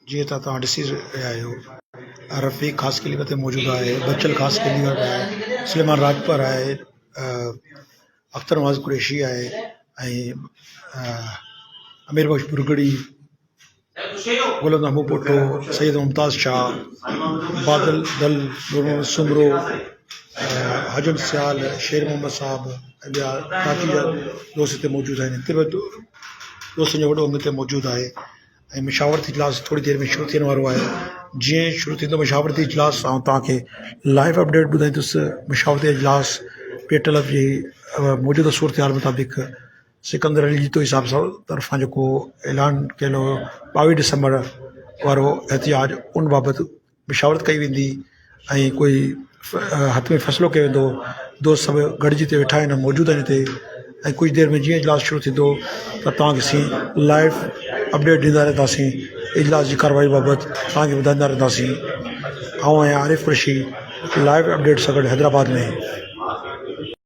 जी ॾिसी रहिया आहियो रफ़ीक ख़ासि क्लिप ते मौजूदु आहे बच्चल ख़ासि क्लिप आहे सलेमान राजपर आहे अख्तर नवाज़ कुरैशी आहे ऐं अमीर बख्श बुरगड़ी गुलाम महबूब भुट्टो सैयद मुमताज़ शाह बादल दल सुमरो हजन सियाल शेर मोहम्मद साहब ऐं ॿिया काफ़ी दोस्त हिते मौजूदु आहिनि तिरवत दोस्तनि जो वॾो अंग हिते मौजूदु आहे ऐं मशावरती इजलास थोरी देरि में शुरू थियण वारो आहे जीअं शुरू थींदो मशावरती इजलास ऐं तव्हांखे लाइव अपडेट ॿुधाईंदुसि मशावरती इजलास पेटल जी मौजूदा सूरत हाल मुताबिक़ सिकंदर अली जीतो हिसाब सां तरफ़ां जेको ऐलान कयल हो 22 डिसंबर वारो एहतियाज उन बाबति मशावरत कई वेंदी ऐं कोई हथ में फ़ैसिलो कयो वेंदो दोस्त सभु गॾिजी हिते वेठा आहिनि मौजूदु आहिनि हिते ऐं कुझु देरि में जीअं इजलास शुरू थींदो त तव्हांखे असीं लाइव अपडेट ॾींदा रहंदासीं इजलास जी कार्रवाई बाबति तव्हांखे ॿुधाईंदा रहंदासीं आउं आहियां आरिफ़ क़ुरैशी लाइव अपडेट सां गॾु हैदराबाद में